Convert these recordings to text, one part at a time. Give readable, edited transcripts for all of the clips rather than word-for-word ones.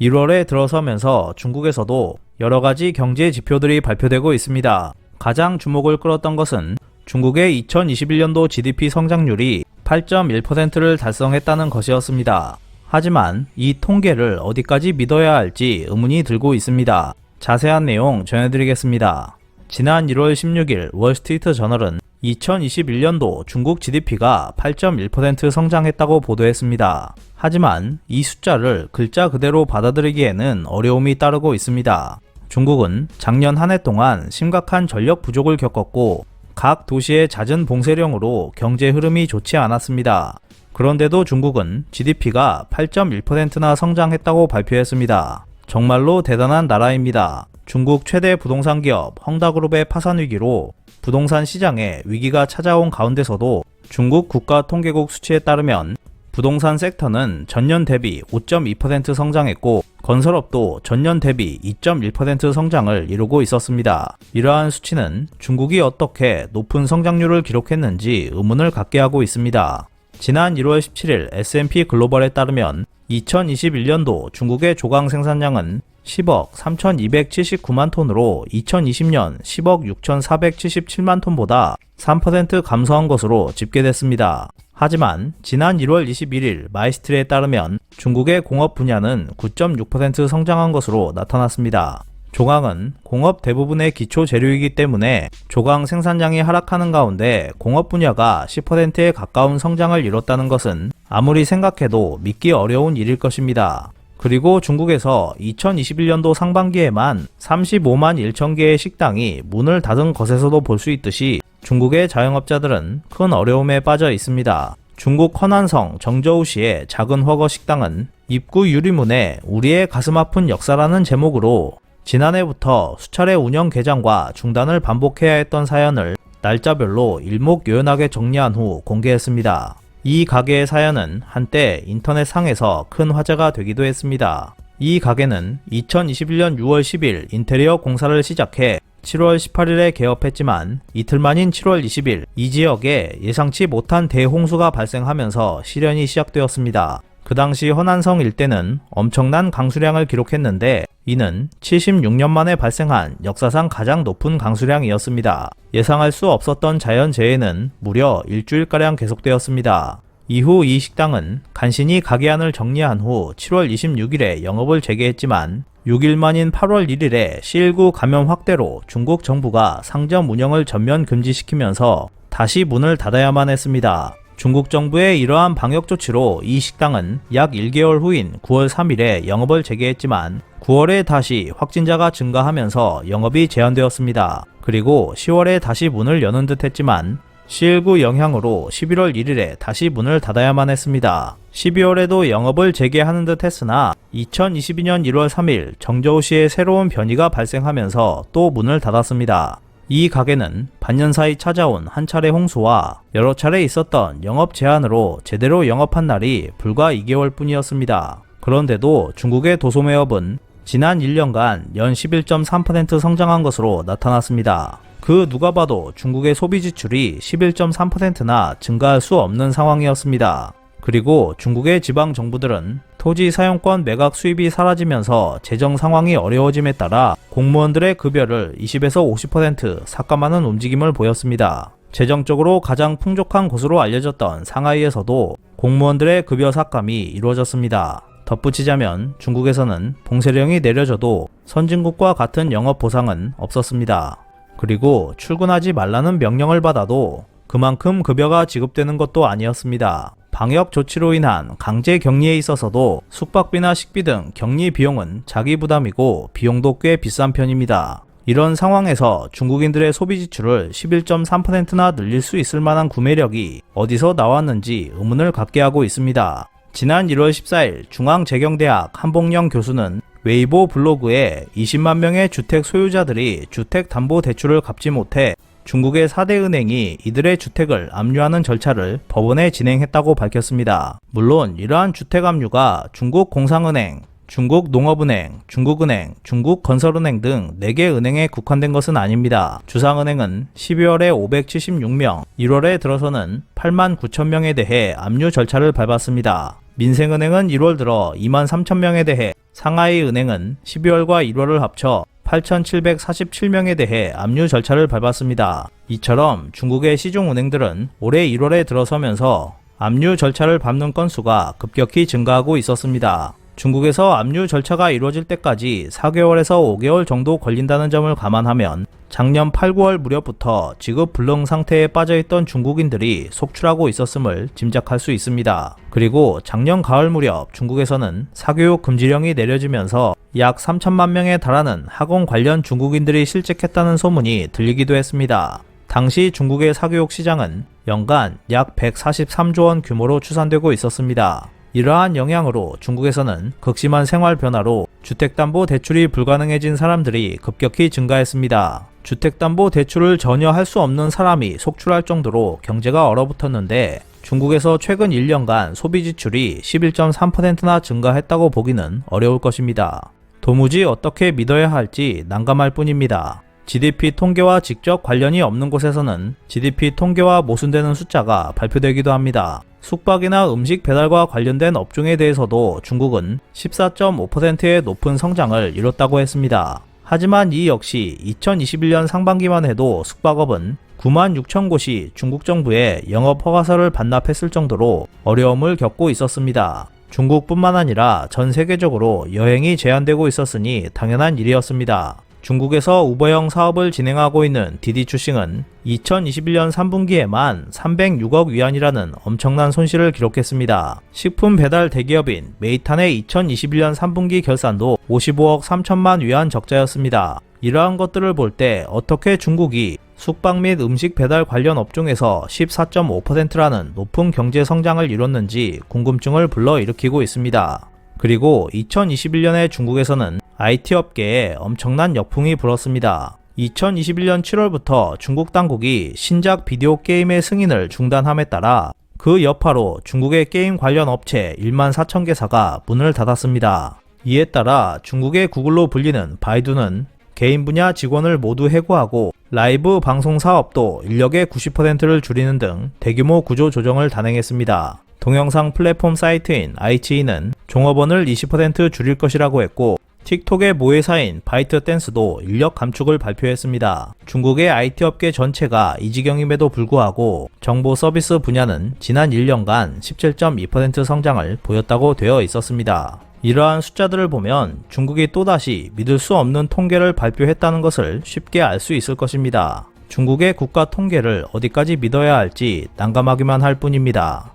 1월에 들어서면서 중국에서도 여러가지 경제 지표들이 발표되고 있습니다. 가장 주목을 끌었던 것은 중국의 2021년도 GDP 성장률이 8.1%를 달성했다는 것이었습니다. 하지만 이 통계를 어디까지 믿어야 할지 의문이 들고 있습니다. 자세한 내용 전해드리겠습니다. 지난 1월 16일 월스트리트 저널은 2021년도 중국 GDP가 8.1% 성장했다고 보도했습니다. 하지만 이 숫자를 글자 그대로 받아들이기에는 어려움이 따르고 있습니다. 중국은 작년 한 해 동안 심각한 전력 부족을 겪었고 각 도시의 잦은 봉쇄령으로 경제 흐름이 좋지 않았습니다. 그런데도 중국은 GDP가 8.1%나 성장했다고 발표했습니다. 정말로 대단한 나라입니다. 중국 최대 부동산 기업 헝다그룹의 파산 위기로 부동산 시장에 위기가 찾아온 가운데서도 중국 국가통계국 수치에 따르면 부동산 섹터는 전년 대비 5.2% 성장했고 건설업도 전년 대비 2.1% 성장을 이루고 있었습니다. 이러한 수치는 중국이 어떻게 높은 성장률을 기록했는지 의문을 갖게 하고 있습니다. 지난 1월 17일 S&P 글로벌에 따르면 2021년도 중국의 조강 생산량은 10억 3,279만 톤으로 2020년 10억 6,477만 톤보다 3% 감소한 것으로 집계됐습니다. 하지만 지난 1월 21일 마이스트리에 따르면 중국의 공업 분야는 9.6% 성장한 것으로 나타났습니다. 조강은 공업 대부분의 기초 재료이기 때문에 조강 생산량이 하락하는 가운데 공업 분야가 10%에 가까운 성장을 이뤘다는 것은 아무리 생각해도 믿기 어려운 일일 것입니다. 그리고 중국에서 2021년도 상반기에만 35만 1천 개의 식당이 문을 닫은 것에서도 볼 수 있듯이 중국의 자영업자들은 큰 어려움에 빠져 있습니다. 중국 허난성 정저우시의 작은 허거 식당은 입구 유리문에 우리의 가슴 아픈 역사라는 제목으로 지난해부터 수차례 운영 개장과 중단을 반복해야 했던 사연을 날짜별로 일목요연하게 정리한 후 공개했습니다. 이 가게의 사연은 한때 인터넷상에서 큰 화제가 되기도 했습니다. 이 가게는 2021년 6월 10일 인테리어 공사를 시작해 7월 18일에 개업했지만 이틀 만인 7월 20일 이 지역에 예상치 못한 대홍수가 발생하면서 실현이 시작되었습니다. 그 당시 허난성 일대는 엄청난 강수량을 기록했는데 이는 76년 만에 발생한 역사상 가장 높은 강수량이었습니다. 예상할 수 없었던 자연재해는 무려 일주일가량 계속되었습니다. 이후 이 식당은 간신히 가게 안을 정리한 후 7월 26일에 영업을 재개했지만 6일 만인 8월 1일에 C19 감염 확대로 중국 정부가 상점 운영을 전면 금지시키면서 다시 문을 닫아야만 했습니다. 중국 정부의 이러한 방역 조치로 이 식당은 약 1개월 후인 9월 3일에 영업을 재개했지만 9월에 다시 확진자가 증가하면서 영업이 제한되었습니다. 그리고 10월에 다시 문을 여는 듯 했지만 C19 영향으로 11월 1일에 다시 문을 닫아야만 했습니다. 12월에도 영업을 재개하는 듯 했으나 2022년 1월 3일 정저우시에 새로운 변이가 발생하면서 또 문을 닫았습니다. 이 가게는 반년 사이 찾아온 한 차례 홍수와 여러 차례 있었던 영업 제한으로 제대로 영업한 날이 불과 2개월 뿐이었습니다. 그런데도 중국의 도소매업은 지난 1년간 연 11.3% 성장한 것으로 나타났습니다. 그 누가 봐도 중국의 소비 지출이 11.3%나 증가할 수 없는 상황이었습니다. 그리고 중국의 지방 정부들은 토지 사용권 매각 수입이 사라지면서 재정 상황이 어려워짐에 따라 공무원들의 급여를 20에서 50% 삭감하는 움직임을 보였습니다. 재정적으로 가장 풍족한 곳으로 알려졌던 상하이에서도 공무원들의 급여 삭감이 이루어졌습니다. 덧붙이자면 중국에서는 봉쇄령이 내려져도 선진국과 같은 영업 보상은 없었습니다. 그리고 출근하지 말라는 명령을 받아도 그만큼 급여가 지급되는 것도 아니었습니다. 방역 조치로 인한 강제 격리에 있어서도 숙박비나 식비 등 격리 비용은 자기 부담이고 비용도 꽤 비싼 편입니다. 이런 상황에서 중국인들의 소비 지출을 11.3%나 늘릴 수 있을 만한 구매력이 어디서 나왔는지 의문을 갖게 하고 있습니다. 지난 1월 14일 중앙재경대학 한봉영 교수는 웨이보 블로그에 20만 명의 주택 소유자들이 주택담보대출을 갚지 못해 중국의 4대 은행이 이들의 주택을 압류하는 절차를 법원에 진행했다고 밝혔습니다. 물론 이러한 주택 압류가 중국공상은행, 중국농업은행, 중국은행, 중국건설은행 등 4개 은행에 국한된 것은 아닙니다. 주상은행은 12월에 576명, 1월에 들어서는 8만 9천 명에 대해 압류 절차를 밟았습니다. 민생은행은 1월 들어 2만 3천 명에 대해 상하이 은행은 12월과 1월을 합쳐 8,747명에 대해 압류 절차를 밟았습니다. 이처럼 중국의 시중은행들은 올해 1월에 들어서면서 압류 절차를 밟는 건수가 급격히 증가하고 있었습니다. 중국에서 압류 절차가 이루어질 때까지 4개월에서 5개월 정도 걸린다는 점을 감안하면 작년 8, 9월 무렵부터 지급 불능 상태에 빠져있던 중국인들이 속출하고 있었음을 짐작할 수 있습니다. 그리고 작년 가을 무렵 중국에서는 사교육 금지령이 내려지면서 약 3천만 명에 달하는 학원 관련 중국인들이 실직했다는 소문이 들리기도 했습니다. 당시 중국의 사교육 시장은 연간 약 143조 원 규모로 추산되고 있었습니다. 이러한 영향으로 중국에서는 극심한 생활 변화로 주택담보대출이 불가능해진 사람들이 급격히 증가했습니다. 주택담보대출을 전혀 할 수 없는 사람이 속출할 정도로 경제가 얼어붙었는데 중국에서 최근 1년간 소비지출이 11.3%나 증가했다고 보기는 어려울 것입니다. 도무지 어떻게 믿어야 할지 난감할 뿐입니다. GDP 통계와 직접 관련이 없는 곳에서는 GDP 통계와 모순되는 숫자가 발표되기도 합니다. 숙박이나 음식 배달과 관련된 업종에 대해서도 중국은 14.5%의 높은 성장을 이뤘다고 했습니다. 하지만 이 역시 2021년 상반기만 해도 숙박업은 9만 6천 곳이 중국 정부의 영업 허가서를 반납했을 정도로 어려움을 겪고 있었습니다. 중국뿐만 아니라 전 세계적으로 여행이 제한되고 있었으니 당연한 일이었습니다. 중국에서 우버형 사업을 진행하고 있는 디디추싱은 2021년 3분기에만 306억 위안이라는 엄청난 손실을 기록했습니다. 식품 배달 대기업인 메이탄의 2021년 3분기 결산도 55억 3천만 위안 적자였습니다. 이러한 것들을 볼 때 어떻게 중국이 숙박 및 음식 배달 관련 업종에서 14.5%라는 높은 경제 성장을 이뤘는지 궁금증을 불러일으키고 있습니다. 그리고 2021년에 중국에서는 IT 업계에 엄청난 역풍이 불었습니다. 2021년 7월부터 중국 당국이 신작 비디오 게임의 승인을 중단함에 따라 그 여파로 중국의 게임 관련 업체 1만 4천 개사가 문을 닫았습니다. 이에 따라 중국의 구글로 불리는 바이두는 개인 분야 직원을 모두 해고하고 라이브 방송 사업도 인력의 90%를 줄이는 등 대규모 구조 조정을 단행했습니다. 동영상 플랫폼 사이트인 아이치이는 종업원을 20% 줄일 것이라고 했고 틱톡의 모회사인 바이트댄스도 인력 감축을 발표했습니다. 중국의 IT 업계 전체가 이 지경임에도 불구하고 정보 서비스 분야는 지난 1년간 17.2% 성장을 보였다고 되어 있었습니다. 이러한 숫자들을 보면 중국이 또다시 믿을 수 없는 통계를 발표했다는 것을 쉽게 알 수 있을 것입니다. 중국의 국가 통계를 어디까지 믿어야 할지 난감하기만 할 뿐입니다.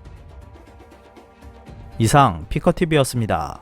이상 피커TV였습니다.